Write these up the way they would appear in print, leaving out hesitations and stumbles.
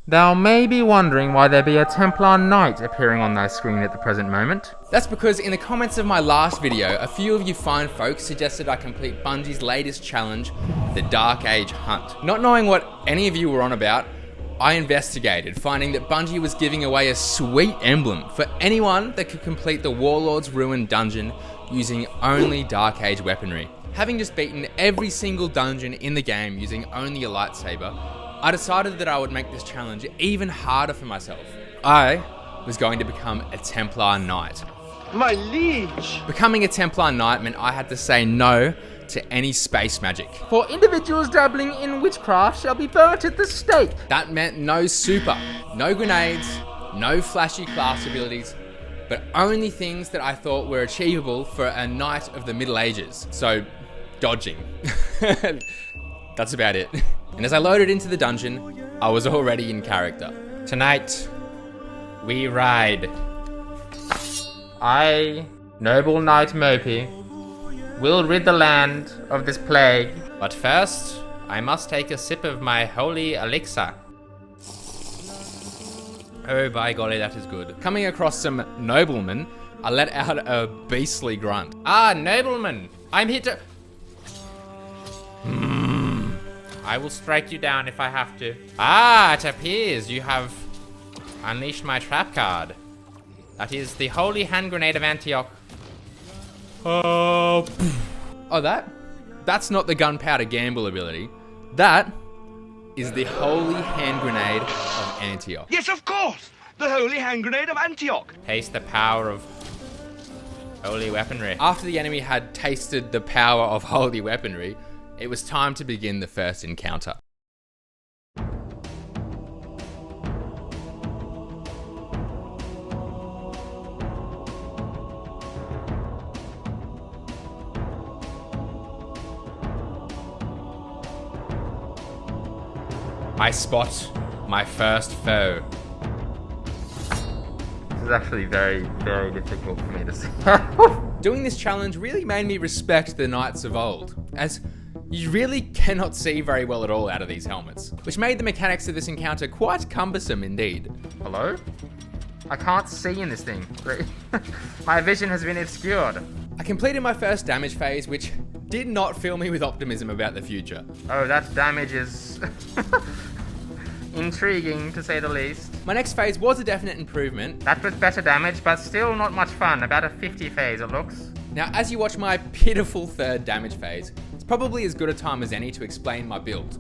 Thou may be wondering why there be a Templar Knight appearing on thy screen at the present moment. That's because in the comments of my last video, a few of you fine folks suggested I complete Bungie's latest challenge, the DarkAgeHunt. Not knowing what any of you were on about, I investigated, finding that Bungie was giving away a sweet emblem for anyone that could complete the Warlord's Ruin dungeon using only Dark Age weaponry. Having just beaten every single dungeon in the game using only a lightsaber, I decided that I would make this challenge even harder for myself. I was going to become a Templar Knight. My liege! Becoming a Templar Knight meant I had to say no to any space magic. For individuals dabbling in witchcraft shall be burnt at the stake. That meant no super, no grenades, no flashy class abilities, but only things that I thought were achievable for a Knight of the Middle Ages. So, dodging. That's about it. And as I loaded into the dungeon, I was already in character. Tonight, we ride. I, noble Knight Mopey, will rid the land of this plague. But first, I must take a sip of my holy elixir. Oh, by golly, that is good. Coming across some noblemen, I let out a beastly grunt. Ah, nobleman, I'm here to... I will strike you down if I have to. Ah, it appears you have unleashed my trap card. That is the Holy Hand Grenade of Antioch. Oh, that's not the gunpowder gamble ability. That is the Holy Hand Grenade of Antioch. Yes, of course! The Holy Hand Grenade of Antioch! Taste the power of holy weaponry. After the enemy had tasted the power of holy weaponry, it was time to begin the first encounter. I spot my first foe. This is actually very, very difficult for me to see. Doing this challenge really made me respect the knights of old, as you really cannot see very well at all out of these helmets, which made the mechanics of this encounter quite cumbersome indeed. Hello? I can't see in this thing. My vision has been obscured. I completed my first damage phase, which did not fill me with optimism about the future. Oh, that damage is intriguing to say the least. My next phase was a definite improvement. That was better damage, but still not much fun. About a 50 phase it looks. Now, as you watch my pitiful third damage phase, it's probably as good a time as any to explain my build.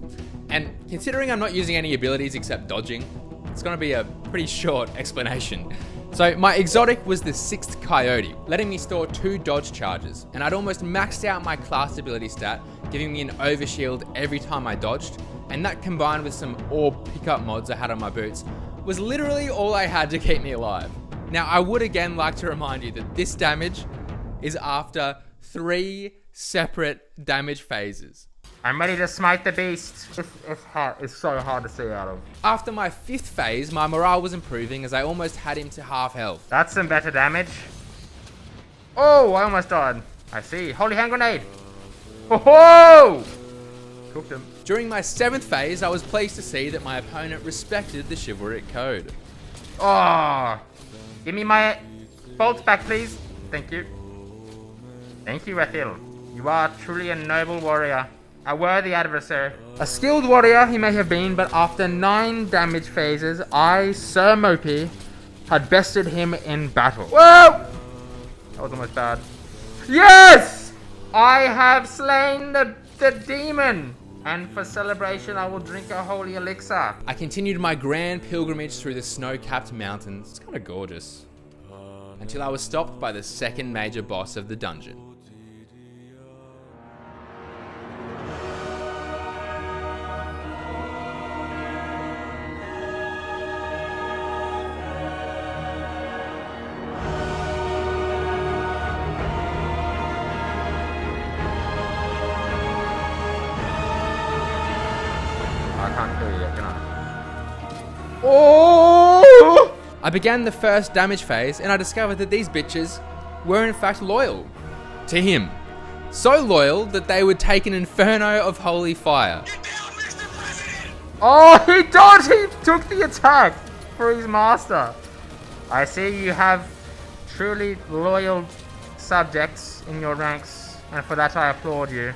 And considering I'm not using any abilities except dodging, it's going to be a pretty short explanation. So my exotic was the 6th Coyote, letting me store 2 dodge charges, and I'd almost maxed out my class ability stat, giving me an overshield every time I dodged, and that combined with some orb pickup mods I had on my boots was literally all I had to keep me alive. Now I would again like to remind you that this damage is after 3 separate damage phases. I'm ready to smite the beast. It's hard. It's so hard to see out of. After my 5th phase, my morale was improving as I almost had him to half health. That's some better damage. Oh, I almost died. I see. Holy hand grenade. Oh! Cooked him. During my 7th phase, I was pleased to see that my opponent respected the chivalric code. Oh! Give me my bolts back, please. Thank you. Thank you, Rathil. You are truly a noble warrior. A worthy adversary. A skilled warrior he may have been, but after 9 damage phases, I, Sir Mopey, had bested him in battle. Whoa! That was almost bad. Yes! I have slain the demon! And for celebration, I will drink a holy elixir. I continued my grand pilgrimage through the snow-capped mountains. It's kind of gorgeous. Until I was stopped by the second major boss of the dungeon. I can't kill you yet, can I? Oh! I began the first damage phase and I discovered that these bitches were in fact loyal to him. So loyal that they would take an inferno of holy fire. Get down, Mr. President! Oh, he dodged! He took the attack for his master. I see you have truly loyal subjects in your ranks, and for that I applaud you.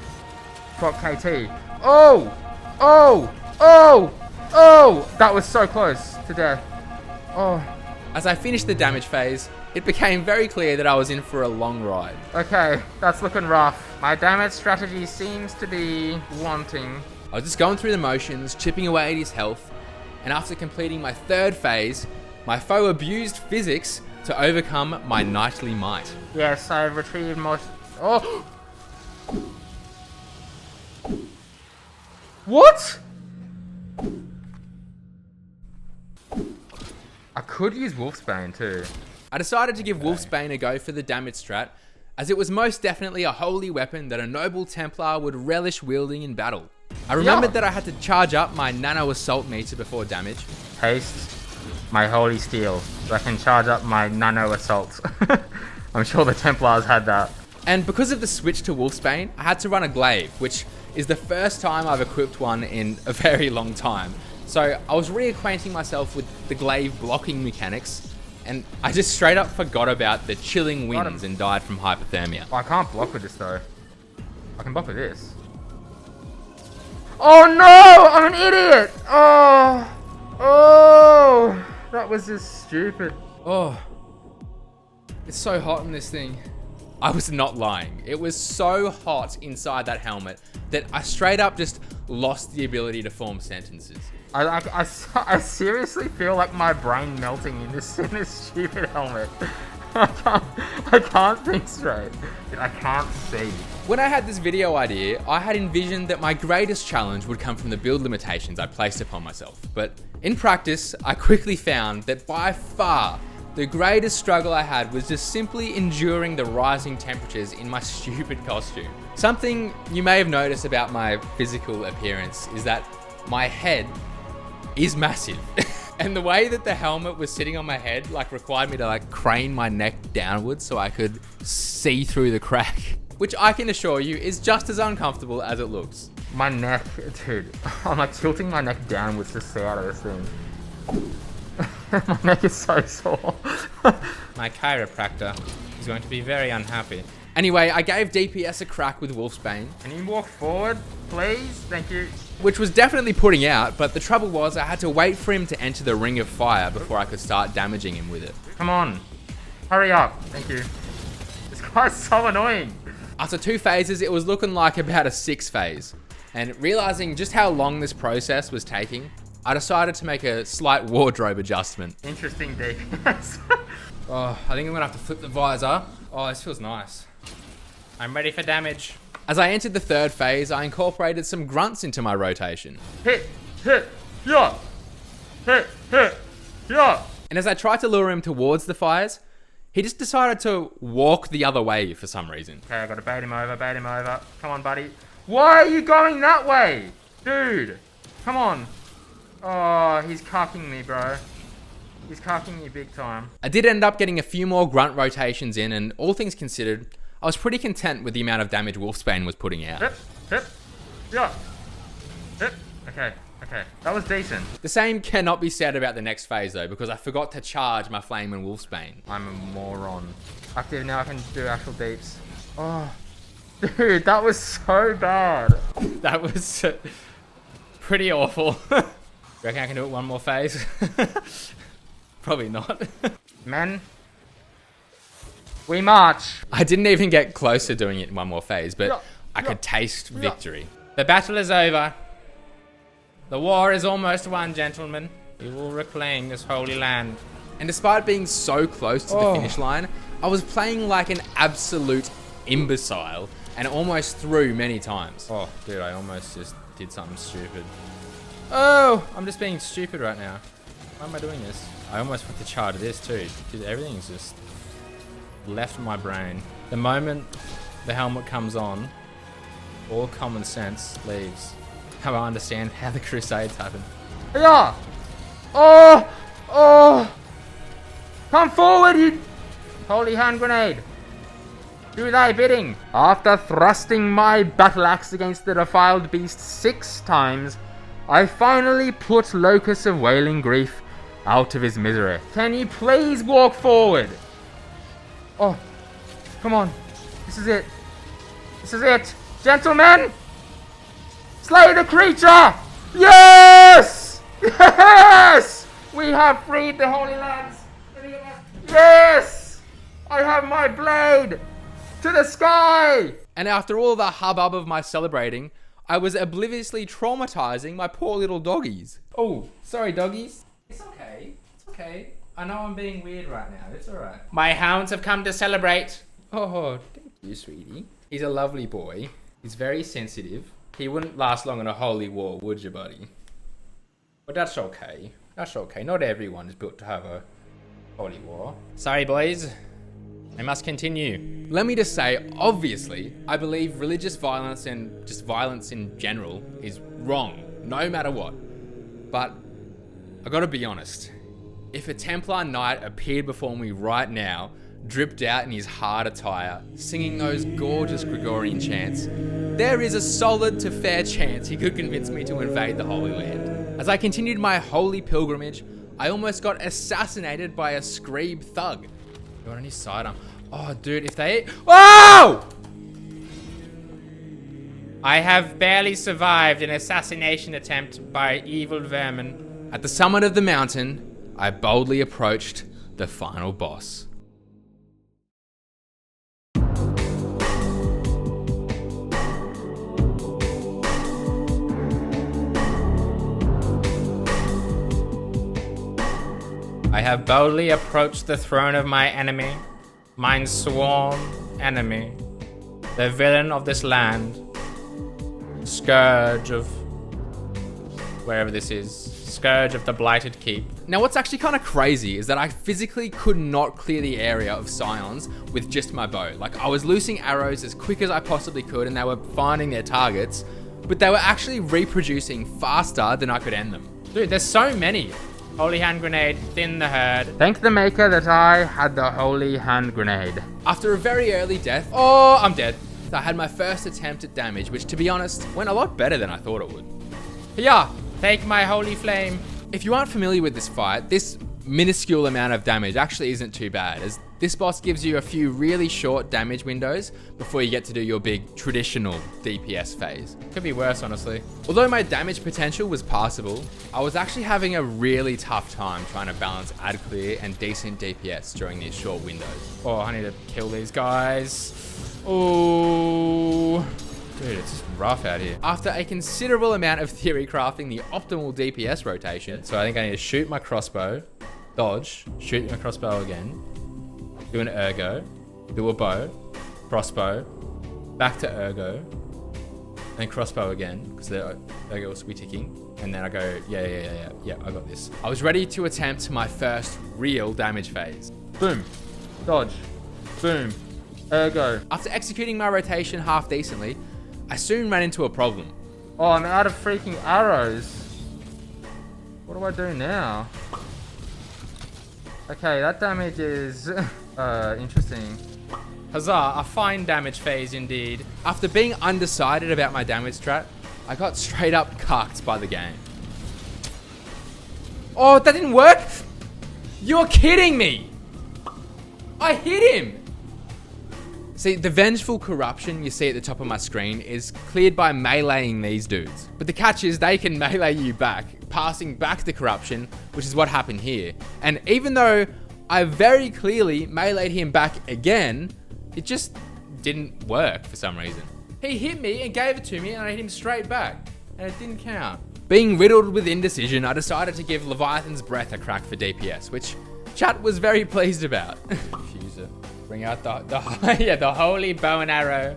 Fuck KT. Oh! Oh! Oh! Oh! That was so close to death. Oh. As I finished the damage phase, it became very clear that I was in for a long ride. Okay, that's looking rough. My damage strategy seems to be wanting. I was just going through the motions, chipping away at his health, and after completing my third phase, my foe abused physics to overcome my knightly might. Yes, I've retrieved most... Oh! What? I could use Wolfsbane too. I decided to give Wolfsbane a go for the damage strat, as it was most definitely a holy weapon that a noble Templar would relish wielding in battle. I remembered that I had to charge up my nano assault meter before damage. Taste my holy steel, so I can charge up my nano assault. I'm sure the Templars had that. And because of the switch to Wolfsbane, I had to run a glaive, which is the first time I've equipped one in a very long time. So I was reacquainting myself with the glaive blocking mechanics, and I just straight up forgot about the chilling winds and died from hypothermia. Oh, I can't block with this though. I can block with this. Oh no! I'm an idiot! Oh! Oh! That was just stupid. Oh, it's so hot in this thing. I was not lying. It was so hot inside that helmet that I straight up just lost the ability to form sentences. I seriously feel like my brain melting in this stupid helmet. I can't think straight. I can't see. When I had this video idea, I had envisioned that my greatest challenge would come from the build limitations I placed upon myself. But in practice, I quickly found that by far, the greatest struggle I had was just simply enduring the rising temperatures in my stupid costume. Something you may have noticed about my physical appearance is that my head is massive. And the way that the helmet was sitting on my head required me to crane my neck downwards so I could see through the crack. Which I can assure you is just as uncomfortable as it looks. My neck, dude. I'm tilting my neck downwards to see out of this thing. My neck is so sore. My chiropractor is going to be very unhappy. Anyway, I gave DPS a crack with Wolfsbane. Can you walk forward, please? Thank you. Which was definitely putting out, but the trouble was I had to wait for him to enter the ring of fire before I could start damaging him with it. Come on. Hurry up. Thank you. This guy's so annoying. After 2 phases, it was looking like about a 6th phase. And realizing just how long this process was taking, I decided to make a slight wardrobe adjustment. Interesting DPS. Oh, I think I'm gonna have to flip the visor. Oh, this feels nice. I'm ready for damage. As I entered the 3rd phase, I incorporated some grunts into my rotation. Hit, yeah. Hit, yeah. And as I tried to lure him towards the fires, he just decided to walk the other way for some reason. Okay, I gotta bait him over. Come on, buddy. Why are you going that way? Dude, come on. Oh, he's cocking me, bro. He's cocking me big time. I did end up getting a few more grunt rotations in, and all things considered, I was pretty content with the amount of damage Wolfsbane was putting out. Hit, yeah. Hit. Okay. That was decent. The same cannot be said about the next phase though, because I forgot to charge my Flame and Wolfsbane. I'm a moron. Active now, I can do actual deeps. Oh, dude, that was so bad. That was pretty awful. Reckon I can do it one more phase? Probably not. Men, we march. I didn't even get close to doing it in one more phase, but I could taste victory. The battle is over. The war is almost won, gentlemen. We will reclaim this holy land. And despite being so close to the finish line, I was playing like an absolute imbecile and almost threw many times. Oh, dude, I almost just did something stupid. Oh, I'm just being stupid right now. Why am I doing this? I almost put the chart of this too, because everything's just left my brain. The moment the helmet comes on, all common sense leaves. How I understand how the Crusades happened. Yeah. Oh. Come forward, you holy hand grenade. Do thy bidding. After thrusting my battle axe against the defiled beast 6 times, I finally put Locus of Wailing Grief out of his misery. Can you please walk forward? Oh, come on. This is it. This is it. Gentlemen! Slay the creature! Yes! Yes! We have freed the Holy Lands. Yes! I have my blade to the sky! And after all the hubbub of my celebrating, I was obliviously traumatizing my poor little doggies. Oh, sorry doggies. It's okay. It's okay. I know I'm being weird right now. It's alright. My hounds have come to celebrate. Oh, thank you, sweetie. He's a lovely boy. He's very sensitive. He wouldn't last long in a holy war, would you, buddy? But that's okay. That's okay. Not everyone is built to have a holy war. Sorry, boys. I must continue. Let me just say, obviously, I believe religious violence and just violence in general is wrong, no matter what. But I gotta be honest. If a Templar Knight appeared before me right now, dripped out in his hard attire, singing those gorgeous Gregorian chants, there is a solid to fair chance he could convince me to invade the Holy Land. As I continued my holy pilgrimage, I almost got assassinated by a Screeb thug. Got on his sidearm. Oh, dude, if they... Whoa! I have barely survived an assassination attempt by evil vermin. At the summit of the mountain, I boldly approached the final boss. I have boldly approached the throne of my enemy, mine sworn enemy, the villain of this land, scourge of wherever this is, scourge of the blighted keep. Now what's actually kind of crazy is that I physically could not clear the area of scions with just my bow. Like, I was loosing arrows as quick as I possibly could and they were finding their targets, but they were actually reproducing faster than I could end them. Dude, there's so many. Holy hand grenade, thin the herd. Thank the maker that I had the holy hand grenade. After a very early death, oh, I'm dead. So I had my first attempt at damage, which to be honest, went a lot better than I thought it would. Yeah, take my holy flame. If you aren't familiar with this fight, this minuscule amount of damage actually isn't too bad, as this boss gives you a few really short damage windows before you get to do your big traditional DPS phase. Could be worse, honestly. Although my damage potential was passable, I was actually having a really tough time trying to balance ad clear and decent DPS during these short windows. Oh, I need to kill these guys. Oh, dude, it's just rough out here. After a considerable amount of theory crafting the optimal DPS rotation, so I think I need to shoot my crossbow, dodge, shoot my crossbow again, do an ergo, do a bow, crossbow, back to ergo, and then crossbow again, because the ergo will also be ticking. And then I go, yeah, I got this. I was ready to attempt my first real damage phase. Boom, dodge, boom, ergo. After executing my rotation half decently, I soon ran into a problem. Oh, I'm out of freaking arrows. What do I do now? Okay, that damage is interesting. Huzzah, a fine damage phase indeed. After being undecided about my damage strat, I got straight up cucked by the game. Oh, that didn't work? You're kidding me! I hit him! See, the vengeful corruption you see at the top of my screen is cleared by meleeing these dudes. But the catch is they can melee you back, passing back the corruption, which is what happened here. And even though I very clearly meleeed him back again, it just didn't work for some reason. He hit me and gave it to me and I hit him straight back, and it didn't count. Being riddled with indecision, I decided to give Leviathan's Breath a crack for DPS, which chat was very pleased about. Fuser. Bring out the holy bow and arrow.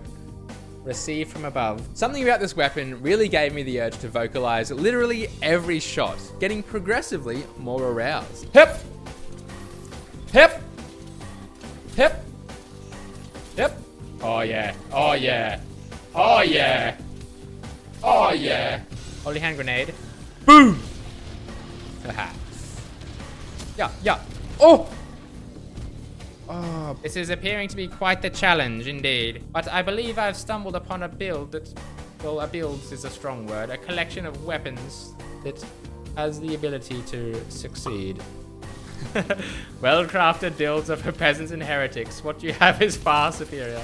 Receive from above. Something about this weapon really gave me the urge to vocalize literally every shot, getting progressively more aroused. Hip! Hip! Hip! Hip! Oh yeah. Oh yeah. Oh yeah. Oh yeah. Holy hand grenade. Boom! Haha. Yeah. Oh! Oh, this is appearing to be quite the challenge indeed. But I believe I've stumbled upon a build that, well, a build is a strong word, a collection of weapons It has the ability to succeed. Well-crafted builds of peasants and heretics. What you have is far superior.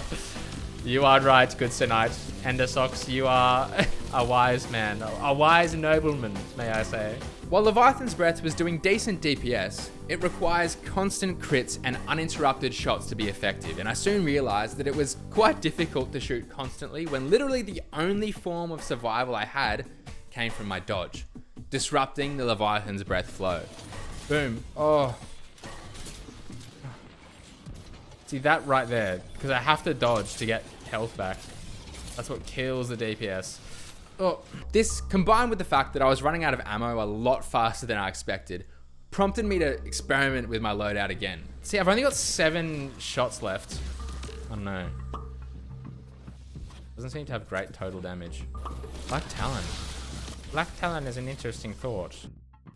You are right, good Sir Knight. Endersox, you are a wise man. A wise nobleman, may I say. While Leviathan's Breath was doing decent DPS, it requires constant crits and uninterrupted shots to be effective, and I soon realized that it was quite difficult to shoot constantly when literally the only form of survival I had came from my dodge, disrupting the Leviathan's Breath flow. Boom. Oh. See that right there, because I have to dodge to get health back. That's what kills the DPS. Oh. This, combined with the fact that I was running out of ammo a lot faster than I expected, prompted me to experiment with my loadout again. See, I've only got 7 shots left. I don't know. Doesn't seem to have great total damage. Black Talon. Black Talon is an interesting thought.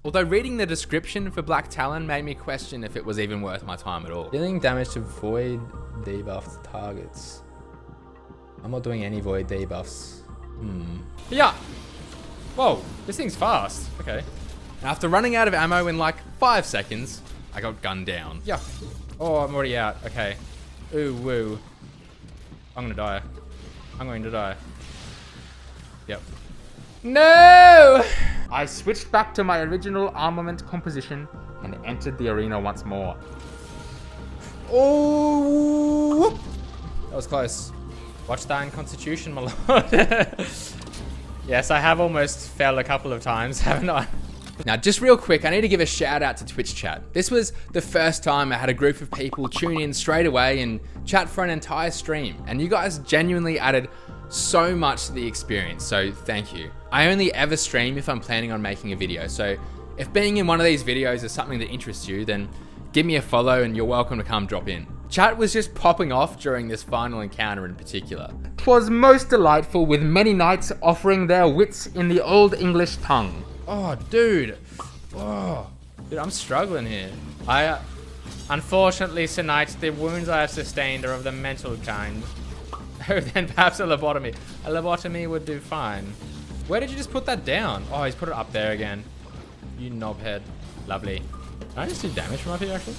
Although reading the description for Black Talon made me question if it was even worth my time at all. Dealing damage to void debuffed targets. I'm not doing any void debuffs. Yeah. Whoa, this thing's fast. Okay. After running out of ammo in like 5 seconds, I got gunned down. Yeah. Oh, I'm already out. Okay. Ooh, woo. I'm gonna die. I'm going to die. Yep. No! I switched back to my original armament composition and entered the arena once more. Oh! That was close. Watch thine constitution, my lord. Yes, I have almost fell a couple of times, haven't I? Now, just real quick, I need to give a shout out to Twitch chat. This was the first time I had a group of people tune in straight away and chat for an entire stream. And you guys genuinely added so much to the experience, so thank you. I only ever stream if I'm planning on making a video, so if being in one of these videos is something that interests you, then give me a follow and you're welcome to come drop in. Chat was just popping off during this final encounter in particular. 'Twas most delightful, with many knights offering their wits in the old English tongue. Oh, dude. Oh, dude, I'm struggling here. Unfortunately, Sir Knight, the wounds I have sustained are of the mental kind. Oh, then perhaps a lobotomy. A lobotomy would do fine. Where did you just put that down? Oh, he's put it up there again. You knobhead. Lovely. Can I just do damage from up here, actually?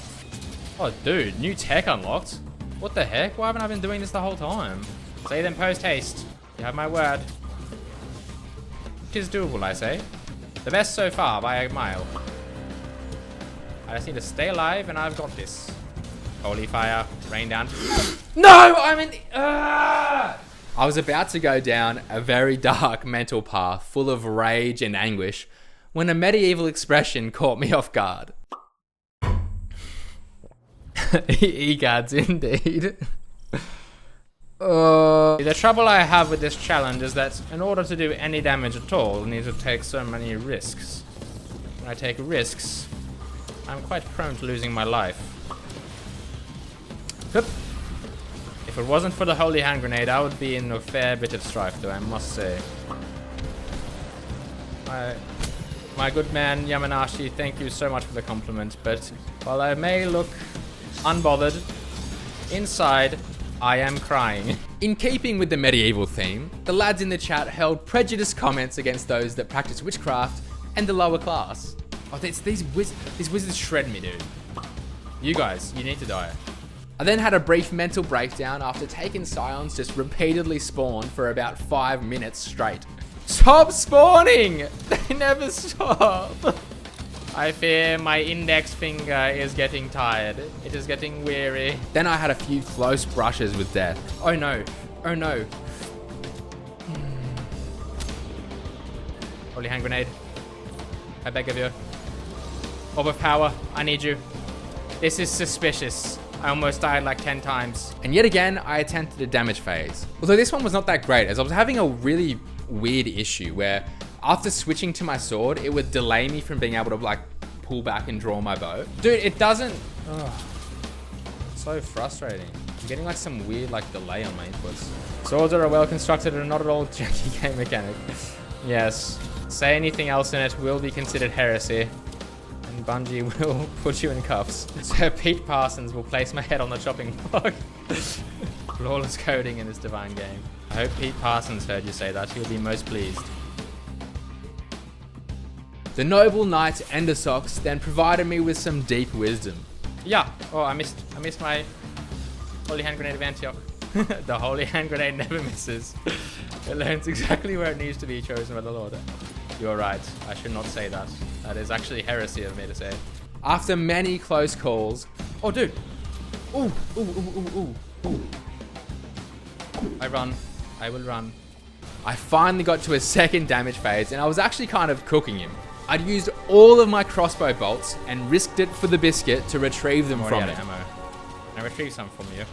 Oh, dude, new tech unlocked. What the heck? Why haven't I been doing this the whole time? Say then post haste. You have my word. Which is doable, I say. The best so far by a mile. I just need to stay alive and I've got this. Holy fire, rain down. No, I'm in the... I was about to go down a very dark mental path full of rage and anguish when a medieval expression caught me off guard. Egads indeed. The trouble I have with this challenge is that in order to do any damage at all, I need to take so many risks. When I take risks, I'm quite prone to losing my life. Hup. If it wasn't for the holy hand grenade, I would be in a fair bit of strife, though, I must say. My good man Yamanashi, thank you so much for the compliment, but while I may look unbothered, inside I am crying. In keeping with the medieval theme, the lads in the chat held prejudiced comments against those that practice witchcraft and the lower class. Oh, these wizards shred me, dude. You guys, you need to die. I then had a brief mental breakdown after taking Scions just repeatedly spawned for about 5 minutes straight. Stop spawning! They never stop. I fear my index finger is getting tired. It is getting weary. Then I had a few close brushes with death. Oh no. Oh no. Holy hand grenade. I beg of you. Orb of power. I need you. This is suspicious. I almost died like 10 times. And yet again, I attempted a damage phase. Although this one was not that great, as I was having a really weird issue where after switching to my sword, it would delay me from being able to like pull back and draw my bow. Dude, it doesn't... Oh, so frustrating. I'm getting like some weird like delay on my inputs. Swords are a well constructed and not at all janky game mechanic. Yes. Say anything else in it will be considered heresy. And Bungie will put you in cuffs. So Pete Parsons will place my head on the chopping block. Flawless coding in this divine game. I hope Pete Parsons heard you say that. He'll be most pleased. The noble knight Endersox then provided me with some deep wisdom. Yeah, oh, I missed my holy hand grenade of Antioch. The holy hand grenade never misses. It learns exactly where it needs to be chosen by the Lord. You're right, I should not say that. That is actually heresy of me to say. After many close calls... Oh, dude. Ooh. I run. I will run. I finally got to a second damage phase, and I was actually kind of cooking him. I'd used all of my crossbow bolts and risked it for the biscuit to retrieve them from him. Ammo. I retrieved some from you.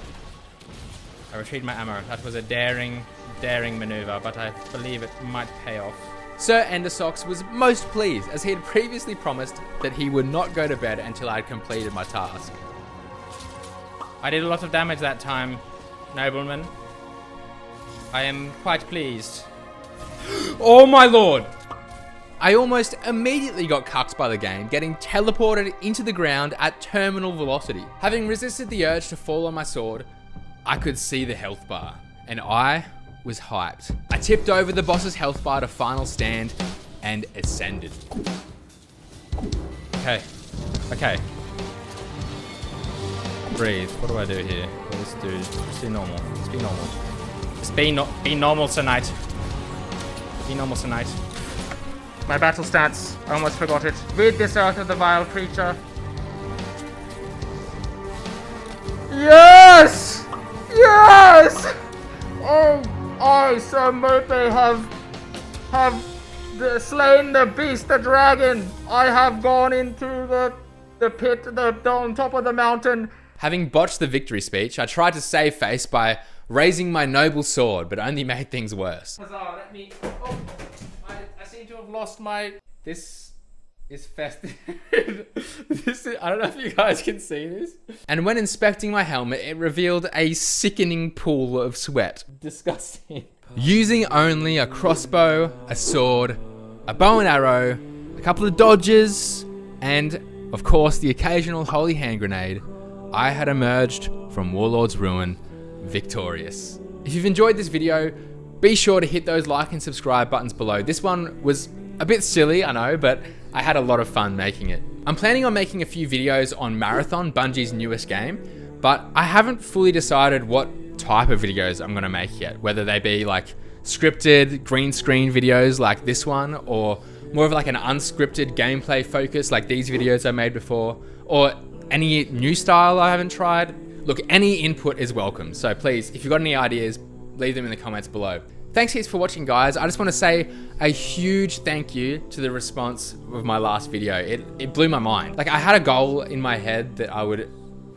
I retrieved my ammo. That was a daring maneuver, but I believe it might pay off. Sir Endersox was most pleased, as he had previously promised that he would not go to bed until I had completed my task. I did a lot of damage that time, nobleman. I am quite pleased. Oh my lord! I almost immediately got cucked by the game, getting teleported into the ground at terminal velocity. Having resisted the urge to fall on my sword, I could see the health bar, and I was hyped. I tipped over the boss's health bar to final stand and ascended. Okay. Breathe. What do I do here? Let's do normal. Let's be normal. Be normal tonight. Be normal tonight. My battle stats. I almost forgot it. Rid this earth of the vile creature. Yes! Yes! Oh, I, Sir Mope, have slain the beast, the dragon. I have gone into the pit, on top of the mountain. Having botched the victory speech, I tried to save face by raising my noble sword, but only made things worse. Let me... Oh, I seem to have lost my... This is festive. I don't know if you guys can see this. And when inspecting my helmet, it revealed a sickening pool of sweat. Disgusting. Using only a crossbow, a sword, a bow and arrow, a couple of dodges, and, of course, the occasional holy hand grenade, I had emerged from Warlord's ruin victorious. If you've enjoyed this video, be sure to hit those like and subscribe buttons below. This one was a bit silly, I know, but I had a lot of fun making it. I'm planning on making a few videos on Marathon, Bungie's newest game, but I haven't fully decided what type of videos I'm gonna make yet, whether they be like scripted green screen videos like this one, or more of like an unscripted gameplay focus like these videos I made before, or any new style I haven't tried. Look, any input is welcome, so please, if you've got any ideas, leave them in the comments below. Thanks heaps for watching, guys. I just want to say a huge thank you to the response of my last video. It blew my mind. Like, I had a goal in my head that I would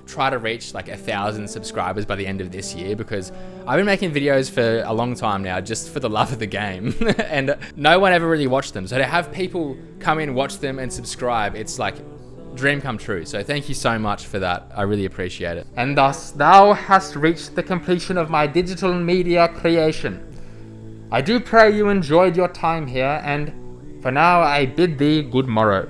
try to reach like 1,000 subscribers by the end of this year, because I've been making videos for a long time now just for the love of the game and no one ever really watched them. So to have people come in, watch them and subscribe, it's like dream come true. So thank you so much for that. I really appreciate it. And thus thou hast reached the completion of my digital media creation. I do pray you enjoyed your time here, and for now I bid thee good morrow.